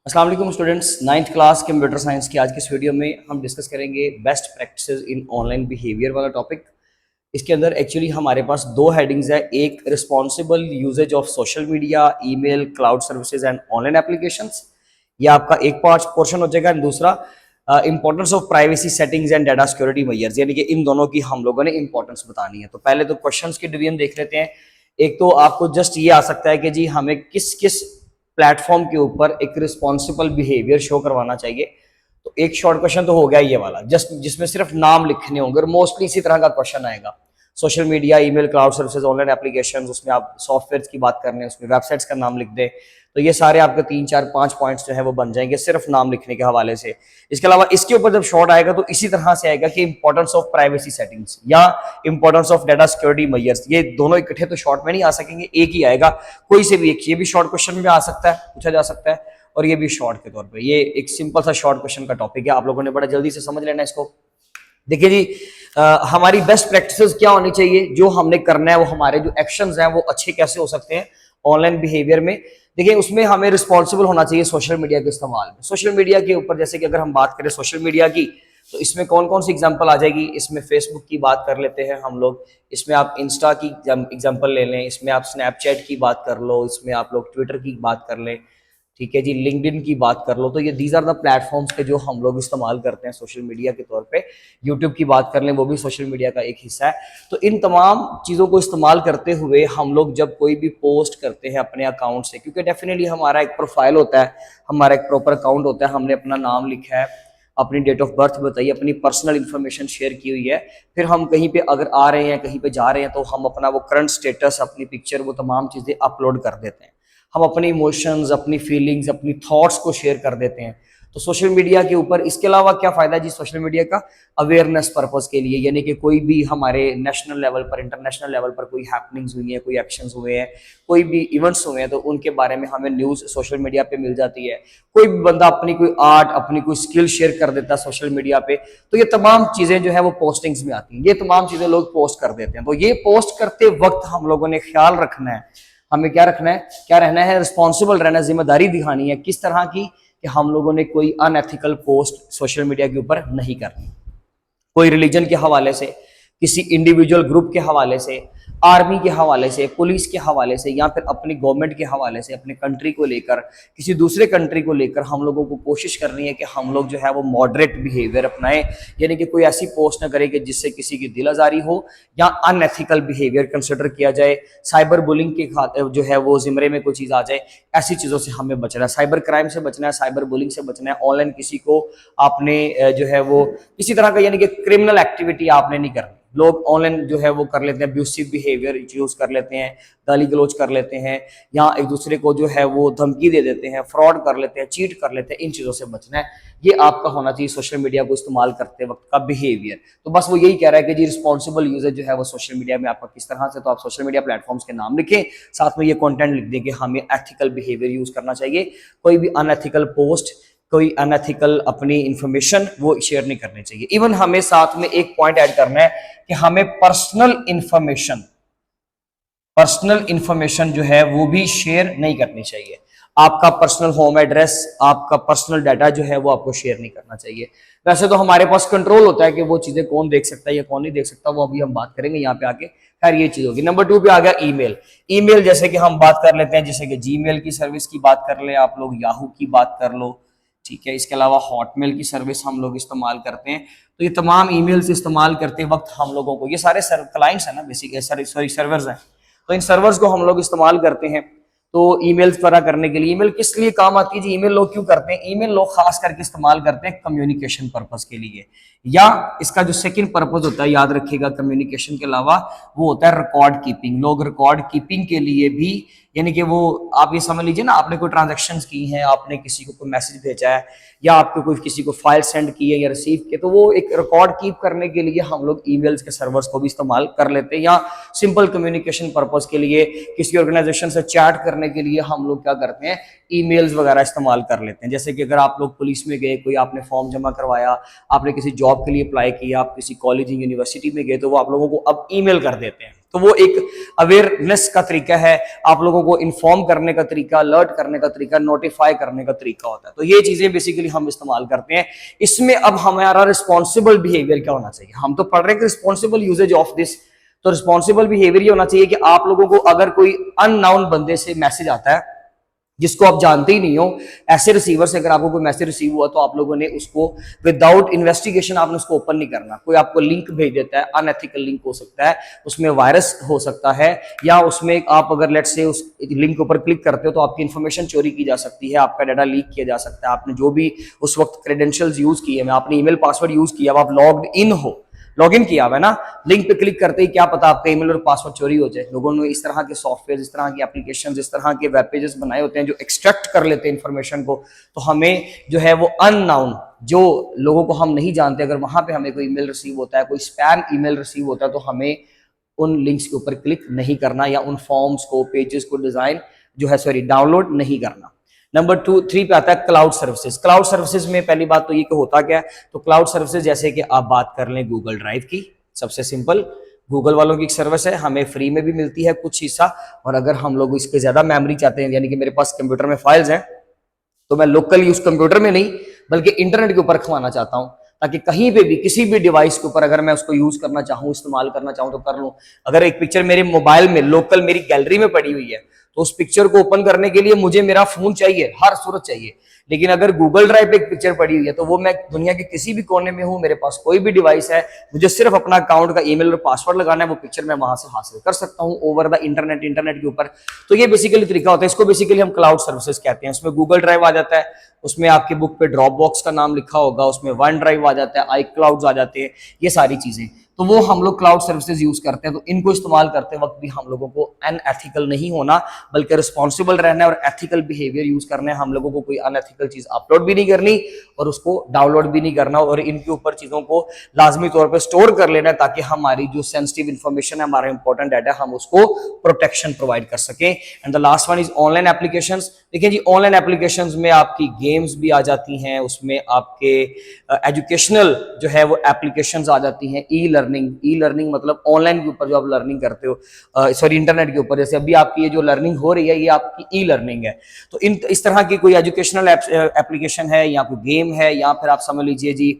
अस्सलाम वालेकुम students, ninth class computer science की आज की इस वीडियो में हम डिस्कस करेंगे best practices in online behaviour वाला टॉपिक। इसके अंदर एक्चुअली हमारे पास दो हेडिंग्स है, एक responsible usages of social media, email, cloud services and online applications. ये आपका एक पार्ट पोर्शन हो जाएगा। एंड दूसरा importance of privacy settings and data security measures, यानी कि इन दोनों की हम लोगों ने इंपॉर्टेंस बतानी है। तो पहले तो क्वेश्चंस की डिवीजन देख लेते हैं। एक तो आपको जस्ट ये आ सकता है कि जी हमें किस किस प्लेटफॉर्म के ऊपर एक रिस्पॉन्सिबल बिहेवियर शो करवाना चाहिए। तो एक शॉर्ट क्वेश्चन तो हो गया ये वाला, जस्ट जिसमें सिर्फ नाम लिखने होंगे और मोस्टली इसी तरह का क्वेश्चन आएगा। Social media, email, cloud services, online application, उसमें आप सॉफ्टवेयर की बात कर रहे हैं, उसमें वेबसाइट्स का नाम लिख दे। तो ये सारे आपके 3 4 5 पॉइंट्स जो है वो बन जाएंगे सिर्फ नाम लिखने के हवाले से। इसके अलावा इसके ऊपर जब शॉर्ट आएगा तो इसी तरह से आएगा कि इंपॉर्टेंस ऑफ प्राइवेसी सेटिंग्स या importance of data security measures. ये दोनों इकट्ठे तो शॉर्ट में नहीं आ सकेंगे, एक ही आएगा, कोई से भी एक। ये भी शॉर्ट क्वेश्चन में आ सकता है, पूछा जा सकता है, और ये भी शॉर्ट के तौर पे। ये एक सिंपल सा शॉर्ट क्वेश्चन का टॉपिक है, आप लोगों ने बड़ा जल्दी से समझ लेना इसको। देखिए जी, हमारी बेस्ट प्रैक्टिसेस क्या होनी चाहिए, जो हमने करना है, वो हमारे जो एक्शंस हैं वो अच्छे कैसे हो सकते हैं ऑनलाइन बिहेवियर में। देखिए, उसमें हमें रिस्पॉन्सिबल होना चाहिए सोशल मीडिया के इस्तेमाल में। सोशल मीडिया के ऊपर जैसे कि अगर हम बात करें सोशल मीडिया की, तो इसमें कौन कौन सी एग्जांपल आ जाएगी। इसमें फेसबुक की बात कर लेते हैं हम लोग, इसमें आप इंस्टा की एग्जांपल ले लें, इसमें आप स्नैपचैट की बात कर लो, इसमें आप लोग ट्विटर की बात कर लें, ठीक है जी, लिंक्डइन की बात कर लो। तो ये दीज आर द प्लेटफॉर्म्स के जो हम लोग इस्तेमाल करते हैं सोशल मीडिया के तौर पे। यूट्यूब की बात कर लें, वो भी सोशल मीडिया का एक हिस्सा है। तो इन तमाम चीज़ों को इस्तेमाल करते हुए हम लोग जब कोई भी पोस्ट करते हैं अपने अकाउंट से, क्योंकि डेफिनेटली हमारा एक प्रोफाइल होता है, हमारा एक प्रॉपर अकाउंट होता है, हमने अपना नाम लिखा है, अपनी डेट ऑफ बर्थ बताइए, अपनी पर्सनल इन्फॉर्मेशन शेयर की हुई है। फिर हम कहीं पे अगर आ रहे हैं, कहीं पे जा रहे हैं, तो हम अपना वो करंट स्टेटस, अपनी पिक्चर, वो तमाम चीज़ें अपलोड कर देते हैं। हम अपने इमोशंस, अपनी फीलिंग्स, अपनी थॉट्स को शेयर कर देते हैं। तो सोशल मीडिया के ऊपर इसके अलावा क्या फ़ायदा जी सोशल मीडिया का, अवेयरनेस पर्पज़ के लिए, यानी कि कोई भी हमारे नेशनल लेवल पर, इंटरनेशनल लेवल पर कोई हैपनिंग्स हुई हैं, कोई एक्शंस हुए हैं, कोई भी इवेंट्स हुए हैं, तो उनके बारे में हमें न्यूज़ सोशल मीडिया पे मिल जाती है। कोई भी बंदा अपनी कोई आर्ट, अपनी कोई स्किल शेयर कर देता है सोशल मीडिया पे, तो ये तमाम चीज़ें जो है वो पोस्टिंग्स में आती हैं। ये तमाम चीज़ें लोग पोस्ट कर देते हैं। तो ये पोस्ट करते वक्त हम लोगों ने ख्याल रखना है, हमें क्या रखना है, क्या रहना है, रिस्पॉन्सिबल रहना है, जिम्मेदारी दिखानी है। किस तरह की, कि हम लोगों ने कोई अनएथिकल पोस्ट सोशल मीडिया के ऊपर नहीं करनी। कोई रिलीजन के हवाले से, किसी इंडिविजुअल ग्रुप के हवाले से, आर्मी के हवाले से, पुलिस के हवाले से, या फिर अपनी गवर्नमेंट के हवाले से, अपनी कंट्री को लेकर, किसी दूसरे कंट्री को लेकर हम लोगों को कोशिश करनी है कि हम लोग जो है वो मॉडरेट बिहेवियर अपनाएं। यानी कि कोई ऐसी पोस्ट ना करें कि जिससे किसी की दिल आजारी हो या अनएथिकल बिहेवियर कंसिडर किया जाए, साइबर बुलिंग के जो है वो जिम्मे में कोई चीज़ आ जाए। ऐसी चीज़ों से हमें बचना है, साइबर क्राइम से बचना है, साइबर बुलिंग से बचना है। ऑनलाइन किसी को आपने जो है वो किसी तरह का, यानी कि क्रिमिनल एक्टिविटी आपने नहीं करनी। लोग ऑनलाइन जो है वो कर लेते हैं, अब्यूसिव बिहेवियर यूज कर लेते हैं, गाली गलौज कर लेते हैं, या एक दूसरे को जो है वो धमकी दे देते हैं, फ्रॉड कर लेते हैं, चीट कर लेते हैं। इन चीज़ों से बचना है। ये आपका होना चाहिए सोशल मीडिया को इस्तेमाल करते वक्त का बिहेवियर। तो बस वो यही कह रहा है कि जी रिस्पॉन्सिबल यूजर जो है वो सोशल मीडिया में आपका किस तरह से। तो आप सोशल मीडिया प्लेटफॉर्म्स के नाम लिखें, साथ में ये कंटेंट लिख दें कि हमें एथिकल बिहेवियर यूज करना चाहिए। कोई भी अनएथिकल पोस्ट, कोई अनएथिकल अपनी इंफॉर्मेशन वो शेयर नहीं करनी चाहिए। इवन हमें साथ में एक पॉइंट ऐड करना है कि हमें पर्सनल इंफॉर्मेशन जो है वो भी शेयर नहीं करनी चाहिए। आपका पर्सनल होम एड्रेस, आपका पर्सनल डाटा जो है वो आपको शेयर नहीं करना चाहिए। वैसे तो हमारे पास कंट्रोल होता है कि वो चीजें कौन देख सकता है या कौन नहीं देख सकता, वो अभी हम बात करेंगे यहाँ पे आके। खैर ये चीज होगी। नंबर 2 पे आ गया ईमेल। ईमेल जैसे कि हम बात कर लेते हैं, जैसे कि जीमेल की सर्विस की बात कर ले आप लोग, याहू की बात कर लो, ठीक है। इसके अलावा हॉटमेल की सर्विस हम लोग इस्तेमाल करते हैं। तो ये तमाम ईमेल्स इस्तेमाल करते वक्त हम लोगों को, ये सारे क्लाइंट्स हैं ना बेसिक, सॉरी सर्वर्स हैं, तो इन सर्वर्स को हम लोग इस्तेमाल करते हैं। तो ईमेल्स वगैरह करने के लिए ईमेल किस लिए काम आती है जी, ईमेल लोग क्यों करते हैं? ईमेल लोग खास करके इस्तेमाल करते हैं कम्युनिकेशन पर्पस के लिए, या इसका जो सेकंड पर्पस होता है, याद रखिएगा, कम्युनिकेशन के अलावा, वो होता है रिकॉर्ड कीपिंग। लोग रिकॉर्ड कीपिंग के लिए भी, यानी कि वो आप ये समझ लीजिए ना, आपने कोई ट्रांजैक्शंस की हैं, आपने किसी को कोई मैसेज भेजा है, या आपको कोई किसी को फाइल सेंड की है या रिसीव की, तो वो एक रिकॉर्ड कीप करने के लिए हम लोग ईमेल्स के सर्वर्स को भी इस्तेमाल कर लेते हैं। या सिंपल कम्युनिकेशन पर्पस के लिए, किसी ऑर्गेनाइजेशन से चैट करने के लिए हम लोग क्या करते हैं, ईमेल्स वगैरह इस्तेमाल कर लेते हैं। जैसे कि अगर आप लोग पुलिस में गए, कोई आपने फॉर्म जमा करवाया, आपने किसी जॉब के लिए अप्लाई किया, आप किसी कॉलेज यूनिवर्सिटी में गए, तो वो आप लोगों को अब ईमेल कर देते हैं। तो वो एक अवेयरनेस का तरीका है, आप लोगों को इन्फॉर्म करने का तरीका, अलर्ट करने का तरीका, नोटिफाई करने का तरीका होता है। तो ये चीजें बेसिकली हम इस्तेमाल करते हैं। इसमें अब हमारा रिस्पॉन्सिबल बिहेवियर क्या होना चाहिए? हम तो पढ़ रहे हैं कि रिस्पॉन्सिबल यूजेज ऑफ दिस, तो रिस्पॉन्सिबल बिहेवियर ये होना चाहिए कि आप लोगों को अगर कोई अननोन बंदे से मैसेज आता है जिसको आप जानते ही नहीं हो, ऐसे रिसीवर से अगर आपको कोई मैसेज रिसीव हुआ तो आप लोगों ने उसको विदाउट इन्वेस्टिगेशन आपने उसको ओपन नहीं करना। कोई आपको लिंक भेज देता है, अनएथिकल लिंक हो सकता है, उसमें वायरस हो सकता है, या उसमें आप अगर लेट से उस लिंक के ऊपर क्लिक करते हो तो आपकी इन्फॉर्मेशन चोरी की जा सकती है, आपका डाटा लीक किया जा सकता है। आपने जो भी उस वक्त क्रेडेंशियल्स यूज किए, आपने ईमेल पासवर्ड यूज किया, अब आप लॉग्ड इन हो, लॉगिन किया हुआ है ना, लिंक पे क्लिक करते ही क्या पता आपका ईमेल और पासवर्ड चोरी हो जाए। लोगों ने इस तरह के सॉफ्टवेयर, इस तरह की एप्लीकेशंस, इस तरह के वेब पेजेस बनाए होते हैं जो एक्सट्रैक्ट कर लेते हैं इन्फॉर्मेशन को। तो हमें जो है वो अननाउन, जो लोगों को हम नहीं जानते, अगर वहां पे हमें कोई ईमेल रिसीव होता है, कोई स्पैम ईमेल रिसीव होता है, तो हमें उन लिंक्स के ऊपर क्लिक नहीं करना, या उन फॉर्म्स को, पेजेस को डिजाइन जो है डाउनलोड नहीं करना। नंबर 3 पे आता है क्लाउड सर्विसेज। क्लाउड सर्विसेज में पहली बात तो ये कि होता क्या है, तो क्लाउड सर्विसेज जैसे कि आप बात कर लें गूगल ड्राइव की, सबसे सिंपल गूगल वालों की एक सर्विस है, हमें फ्री में भी मिलती है कुछ हिस्सा, और अगर हम लोग इसके ज्यादा मेमोरी चाहते हैं, यानी कि मेरे पास कंप्यूटर में फाइल्स हैं, तो मैं लोकली उस कंप्यूटर में नहीं बल्कि इंटरनेट के ऊपर रखवाना चाहता हूं, ताकि कहीं पे भी किसी भी डिवाइस के ऊपर अगर मैं उसको यूज करना चाहूँ, इस्तेमाल करना चाहूँ तो कर लूँ। अगर एक पिक्चर मेरे मोबाइल में लोकल मेरी गैलरी में पड़ी हुई है, तो उस पिक्चर को ओपन करने के लिए मुझे मेरा फोन चाहिए, हर सूरत चाहिए। लेकिन अगर गूगल ड्राइव पे एक पिक्चर पड़ी हुई है, तो वो मैं दुनिया के किसी भी कोने में हूं, मेरे पास कोई भी डिवाइस है, मुझे सिर्फ अपना अकाउंट का ईमेल और पासवर्ड लगाना है, वो पिक्चर मैं वहां से हासिल कर सकता हूं ओवर द इंटरनेट के ऊपर। तो ये बेसिकली तरीका होता है, इसको बेसिकली हम क्लाउड सर्विसेज कहते हैं। उसमें गूगल ड्राइव आ जाता है, उसमें आपकी बुक पे ड्रॉप बॉक्स का नाम लिखा होगा, उसमें वन ड्राइव आ जाता है, आई क्लाउड आ जाते हैं, ये सारी चीजें, तो वो हम लोग क्लाउड सर्विसेज यूज करते हैं। तो इनको इस्तेमाल करते वक्त भी हम लोगों को अनएथिकल नहीं होना, बल्कि रिस्पॉन्सिबल रहना है और एथिकल बिहेवियर यूज करना है। हम लोगों को कोई अनएथिकल चीज अपलोड भी नहीं करनी और उसको डाउनलोड भी नहीं करना, और इनके ऊपर चीजों को लाजमी तौर पर स्टोर कर लेना है, ताकि हमारी जो सेंसिटिव इंफॉर्मेशन है, हमारा इंपॉर्टेंट डाटा, हम उसको प्रोटेक्शन प्रोवाइड कर सकें। And the last one is online applications. देखिए जी, ऑनलाइन एप्लीकेशंस में आपकी गेम्स भी आ जाती हैं, उसमें आपके एजुकेशनल जो है वो एप्लीकेशंस आ जाती हैं, ई लर्निंग मतलब ऑनलाइन के ऊपर जो आप लर्निंग करते हो, सॉरी इंटरनेट के ऊपर, जैसे अभी आपकी ये जो लर्निंग हो रही है ये आपकी ई लर्निंग है। तो इस तरह की कोई एजुकेशनल एप्लीकेशन है, या कोई गेम है, या फिर आप समझ लीजिए जी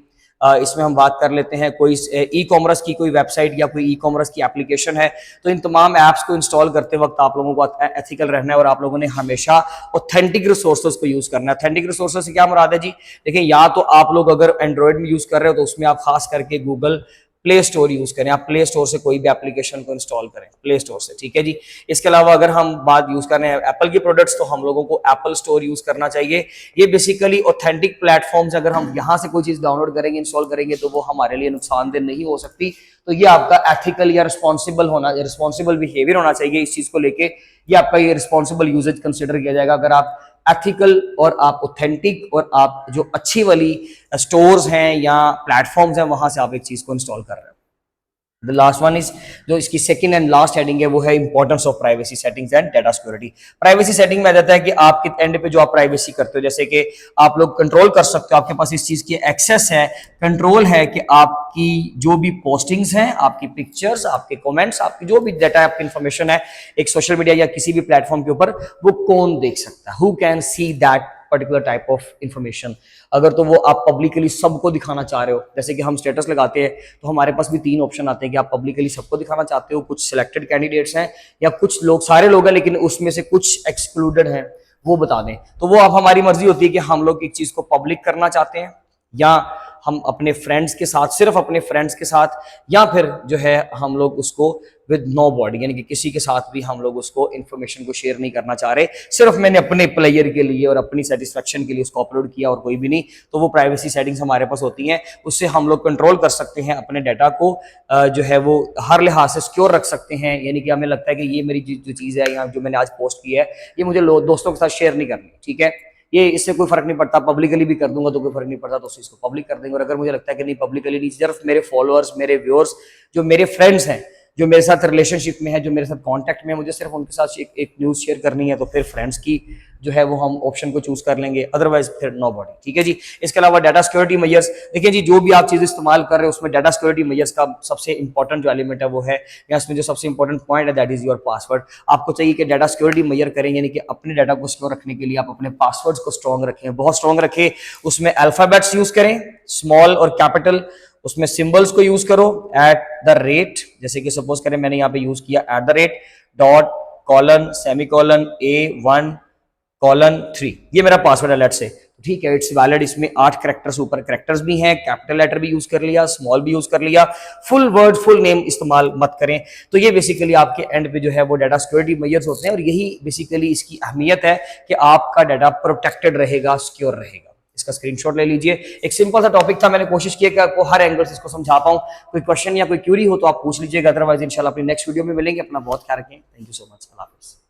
इसमें हम बात कर लेते हैं कोई ई कॉमर्स की कोई वेबसाइट या कोई ई कॉमर्स की एप्लीकेशन है। तो इन तमाम ऐप्स को इंस्टॉल करते वक्त आप लोगों को एथिकल रहना है, और आप लोगों ने हमेशा ऑथेंटिक रिसोर्सेज को यूज करना है। ऑथेंटिक रिसोर्सेज से क्या मुराद है जी? देखिए, या तो आप लोग अगर एंड्रॉइड में यूज कर रहे हो तो उसमें आप खास करके गूगल प्ले स्टोर यूज करें, आप प्ले स्टोर से कोई भी एप्लीकेशन को इंस्टॉल करें, प्ले स्टोर से, ठीक है जी। इसके अलावा अगर हम बात यूज कर रहे हैं एप्पल की प्रोडक्ट्स, तो हम लोगों को एप्पल स्टोर यूज करना चाहिए। ये बेसिकली ऑथेंटिक प्लेटफॉर्म्स, अगर हम यहां से कोई चीज डाउनलोड करेंगे, इंस्टॉल करेंगे, तो वो हमारे लिए नुकसानदेह नहीं हो सकती। तो ये आपका एथिकल या रिस्पॉन्सिबल बिहेवियर होना चाहिए इस चीज को लेके, ये आपका ये रिस्पॉन्सिबल यूजेज कंसिडर किया जाएगा अगर आप एथिकल और आप ऑथेंटिक और आप जो अच्छी वाली स्टोर्स हैं या प्लेटफॉर्म्स हैं वहां से आप एक चीज को इंस्टॉल कर रहे हैं। द लास्ट वन इज, जो इसकी सेकंड एंड लास्ट हेडिंग है, वो है importance of privacy settings and data security. Privacy setting में आ जाता है कि आपके एंड पे जो आप प्राइवेसी करते हो, जैसे कि आप लोग कंट्रोल कर सकते हो, आपके पास इस चीज की एक्सेस है, कंट्रोल है कि आपकी जो भी पोस्टिंग्स हैं, आपकी पिक्चर्स, आपके कमेंट्स, आपकी जो भी डाटा, आपकी इंफॉर्मेशन है एक सोशल मीडिया या किसी भी प्लेटफॉर्म के ऊपर, वो कौन देख सकता है, who can see that particular type of information. अगर तो वो आप पब्लिकली सबको दिखाना चाह रहे हो, जैसे कि हम स्टेटस लगाते हैं तो हमारे पास भी 3 ऑप्शन आते हैं कि आप पब्लिकली सबको दिखाना चाहते हो, कुछ सिलेक्टेड कैंडिडेट्स हैं, या कुछ लोग, सारे लोग हैं लेकिन उसमें से कुछ एक्सक्लूडेड हैं, वो बता दें। तो वो अब हमारी मर्जी होती है कि हम लोग एक चीज को पब्लिक करना चाहते हैं, या हम अपने फ्रेंड्स के साथ, सिर्फ अपने फ्रेंड्स के साथ, या फिर जो है हम लोग उसको विद नो बॉडी, यानी कि किसी के साथ भी हम लोग उसको इन्फॉर्मेशन को शेयर नहीं करना चाह रहे, सिर्फ मैंने अपने प्लेयर के लिए और अपनी सेटिस्फेक्शन के लिए उसको अपलोड किया और कोई भी नहीं। तो वो प्राइवेसी सेटिंग्स हमारे पास होती हैं, उससे हम लोग कंट्रोल कर सकते हैं अपने डाटा को, जो है वो हर लिहाज से सिक्योर रख सकते हैं। यानी कि हमें लगता है कि ये मेरी जो चीज़ है या जो मैंने आज पोस्ट की है, ये मुझे दोस्तों के साथ शेयर नहीं करनी, ठीक है, ये इससे कोई फर्क नहीं पड़ता, पब्लिकली भी कर दूंगा तो कोई फर्क नहीं पड़ता, तो उस चीज को पब्लिक कर देंगे। और अगर मुझे लगता है कि नहीं पब्लिकली नहीं, सिर्फ मेरे फॉलोअर्स, मेरे व्यूअर्स, जो मेरे फ्रेंड्स हैं, जो मेरे साथ रिलेशनशिप में है, जो मेरे साथ कांटेक्ट में है, मुझे सिर्फ उनके साथ एक न्यूज़ शेयर करनी है, तो फिर फ्रेंड्स की जो है वो हम ऑप्शन को चूज कर लेंगे, अदरवाइज फिर नो बॉडी। ठीक है जी। इसके अलावा डाटा सिक्योरिटी मेजर्स, देखिए जी जो भी आप चीज इस्तेमाल कर रहे हो उसमें डाटा सिक्योरिटी मेजर्स का सबसे इंपॉर्टेंट जो एलिमेंट है वो है, या इसमें जो सबसे इंपॉर्टेंट पॉइंट है दैट इज योर पासवर्ड। आपको चाहिए कि डाटा सिक्योरिटी मेजर करें, यानी कि अपने डाटा को सिक्योर रखने के लिए आप अपने पासवर्ड्स को स्ट्रॉन्ग रखें, बहुत स्ट्रॉन्ग रखें। उसमें अल्फाबेट्स यूज करें, स्मॉल और कैपिटल। उसमें सिंबल्स को यूज करो, एट द रेट, जैसे कि सपोज करें मैंने यहाँ पे यूज किया at the rate, dot, colon, semicolon, A1:3, ये मेरा पासवर्ड है लेट्स से। ठीक है, इट्स वैलिड। इसमें 8 कैरेक्टर्स, ऊपर कैरेक्टर्स भी हैं, कैपिटल लेटर भी यूज कर लिया, स्मॉल भी यूज कर लिया, फुल वर्ड फुल नेम इस्तेमाल मत करें। तो ये बेसिकली आपके एंड पे जो है वो डाटा सिक्योरिटी मेजर्स होते हैं, और यही बेसिकली इसकी अहमियत है कि आपका डाटा प्रोटेक्टेड रहेगा, सिक्योर रहेगा। इसका स्क्रीनशॉट ले लीजिए। एक सिंपल सा टॉपिक था, मैंने कोशिश की कि आपको हर एंगल से इसको समझा पाऊं। कोई क्वेश्चन या कोई क्यूरी हो तो आप पूछ लीजिएगा, अदरवाइज इंशाल्लाह अपनी नेक्स्ट वीडियो में मिलेंगे। अपना बहुत ख्याल रखें। Thank you so much. अल्लाह हाफिज़।